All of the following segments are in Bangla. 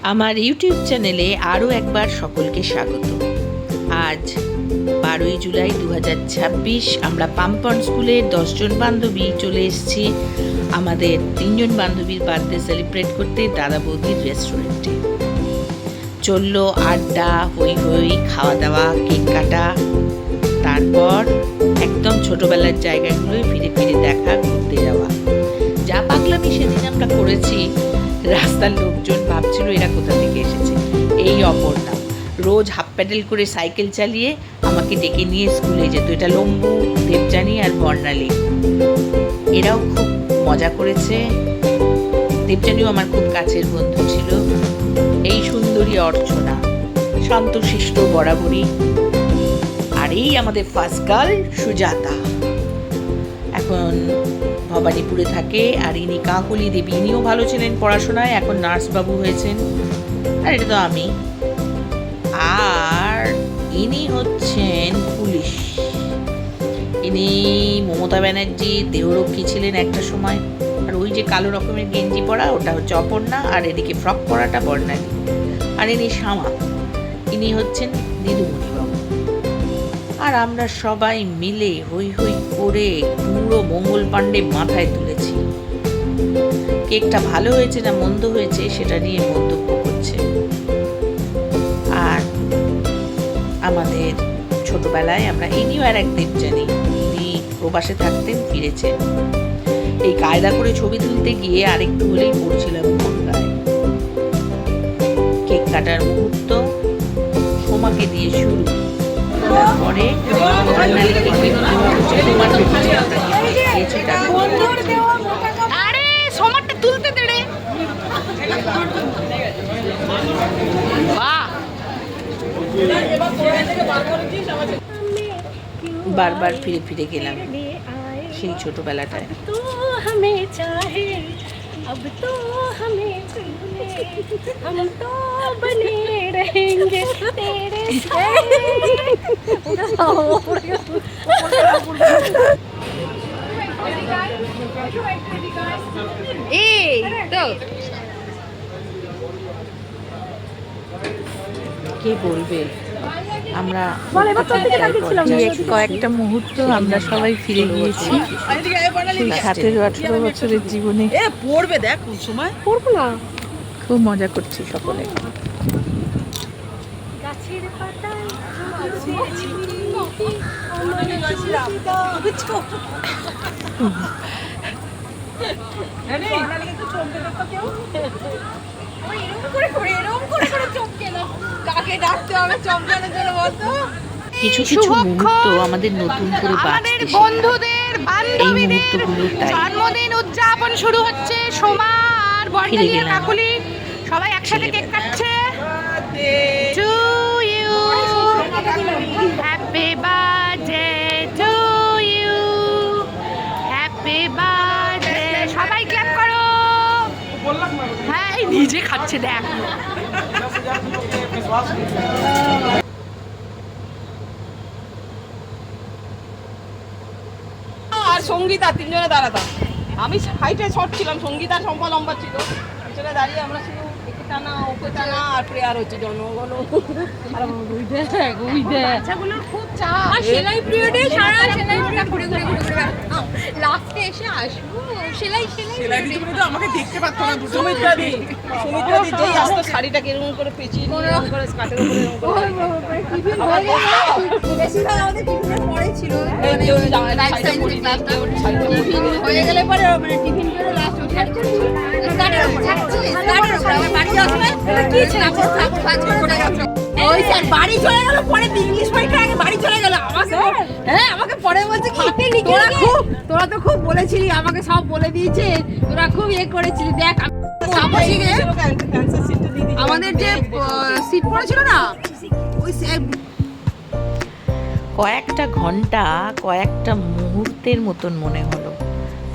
আমার ইউটিউব চ্যানেলে আরও একবার সকলকে স্বাগত। আজ 12ই জুলাই 2026 আমরা পাম্পন স্কুলের 10 জন বান্ধবী চলে এসেছি আমাদের 3 জন বান্ধবীর বার্থডে সেলিব্রেট করতে দাদা বৌদির রেস্টুরেন্টে। চললো আড্ডা, হই হই, খাওয়া দাওয়া, কেক কাটা, তারপর একদম ছোটবেলার জায়গাগুলোই ফিরে ফিরে দেখা, ঘুরতে যাওয়া। যা পাগলামি সেদিন আমরা করেছি, রাস্তার লোকজন ভাবছিল এরা কোথা থেকে এসেছে। এই অপর্ণা রোজ হাফ প্যাডেল করে সাইকেল চালিয়ে আমাকে ডেকে নিয়ে স্কুলে যেত। এটা লম্বু, দেবযানী আর বর্ণালী, এরাও খুব মজা করেছে। দেবযানীও আমার খুব কাছের বন্ধু ছিল। এই সুন্দরী অর্চনা, শান্তশিষ্ট বরাবরই। আর এই আমাদের ফার্স্ট গার্ল সুজাতা, এখন ভবানীপুরে থাকে। আর ইনি কাকলি দেবী, ইনিও ভালো ছিলেন পড়াশোনায়, এখন নার্সবাবু হয়েছেন। আর এটা তো আমি। আর ইনি হচ্ছেন পুলিশ, ইনি মমতা ব্যানার্জির দেহরক্ষী ছিলেন একটা সময়। আর ওই যে কালো রকমের গেঞ্জি পরা, ওটা হচ্ছে অপর্ণা, আর এদিকে ফ্রক পরাটা বর্ণালী। আর ইনি শ্যামা, ইনি হচ্ছেন দিদুমণি বাবু। আর আমরা সবাই মিলে হই হই করে পুরো মঙ্গল পাণ্ডে মাথায় তুলেছি। কেকটা ভালো হয়েছে না মন্দ হয়েছে সেটা নিয়ে মন্তব্য করছে। আর আমাদের ছোটবেলায় আমরা ইনিও আর এক দেবযানী, ইনি প্রবাসে থাকতেন, ফিরেছেন। এই কায়দা করে ছবি তুলতে গিয়ে আরেকটু হলেই পড়ছিলাম গঙ্গায়। কেক কাটার মুহূর্ত সোমাকে দিয়ে শুরু, তারপরে বারবার ফিরে ফিরে গেলাম সেই ছোটবেলাটায়। अब तो हमें हम तो बने रहेंगे तेरे কে বলবে আমরা কয়েকটা মুহূর্ত আমরা সবাই ফিরে গিয়েছি সেই 17-18 বছরের জীবনে। পড়বে দেখ কোন সময় পড়বো না, খুব মজা করছি সকলে। কিছু কিছু মুহূর্ত আমাদের নতুন করে বাঁচতে বন্ধুদের বান্ধবীদের জন্মদিন উদযাপন শুরু হচ্ছে। সোমা আর বর্ণালী আর কাকুলি সবাই একসাথে কেক কাটছে। To you, happy birthday to you, happy birthday. সবাই ক্ল্যাপ করো। হ্যাঁ, নিজে খাচ্ছে দেখ। আর সঙ্গীতা তিনজনে দাঁড়াতাম। আমি হাইটে শর্ট ছিলাম, সঙ্গীতা সম্পা লম্বা ছিল। পিছনে দাঁড়িয়ে আমরা শুধু একে টানা ওকে টানা আর প্রেয়ার হচ্ছে জনগণ। বাচ্চাগুলোর খুব চাপ। আর সেলাই পিরিয়ডে সারা সেলাই পিরিয়ড ঘুরে ঘুরে ঘুরে ঘুরে লাস্টে এসে আসবো সেলাই সেলাই সেলাই দিতে তো আমাকে দেখতে পারতো না। সুমিত্রা দি যেই আসতো শাড়িটা কেরকম করে পেঁচিয়ে এরকম করে স্কার্টের উপরে এরকম করে টিফিন হয়ে গেল। বেশিরভাগ আমাদের টিফিনের পরে ছিল, মানে লাইফ সায়েন্স ক্লাসটা টিফিন হয়ে গেলে পরে মানে টিফিন করে লাস্ট শাড়ি ছিল স্কার্টের উপরে আমার বাড়ি যাওয়ার সময় কি ছিল ঠাকুর কাজ করে গেছে। ওই স্যার বাড়ি চলে গেল পরে, ইংলিশ পরীক্ষা আগে বাড়ি চলে গেল আমাকে। হ্যাঁ, আমাকে পরে বলছে কি তোরা তো খুব বলেছিলি, আমাকে সব বলে দিয়েছে, তোরা খুব ইয়ে করেছিলি। দেখ আমাদের যে সিট পড়েছিল না, ওই কয়েকটা ঘন্টা, কয়েকটা মুহূর্তের মতন মনে হলো।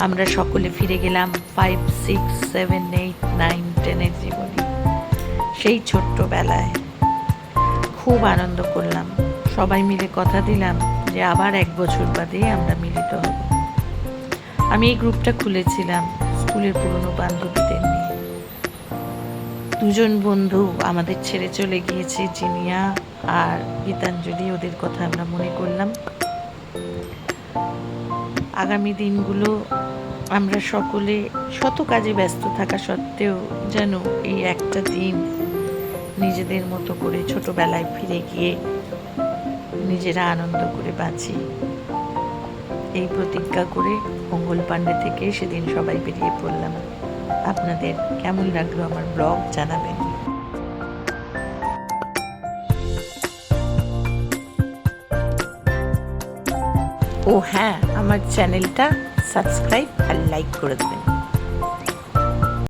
আমরা সকলে ফিরে গেলাম 5, 6, 7, 8, 9, 10 জীবনে, সেই ছোট্টবেলায়। খুব আনন্দ করলাম, সবাই মিলে কথা দিলাম যে আবার 1 বছর বাদে আমরা মিলিত হব। আমি এই গ্রুপটা খুলেছিলাম স্কুলের পুরনো বান্ধবীদের নিয়ে। দুজন বন্ধু আমাদের ছেড়ে চলে গিয়েছে, জিনিয়া আর গীতাঞ্জলি, ওদের কথা আমরা মনে করলাম। আগামী দিনগুলো আমরা সকলে শত কাজে ব্যস্ত থাকা সত্ত্বেও যেন এই একটা দিন নিজেদের মতো করে ছোটবেলায় ফিরে গিয়ে নিজেরা আনন্দ করে বাঁচি, এই প্রতিজ্ঞা করে মঙ্গল পাণ্ডে থেকে সেদিন সবাই বেরিয়ে পড়লাম। আপনাদের কেমন লাগলো আমার ব্লগ জানাবেন। ও হ্যাঁ, আমার চ্যানেলটা সাবস্ক্রাইব আর লাইক করে দেবেন।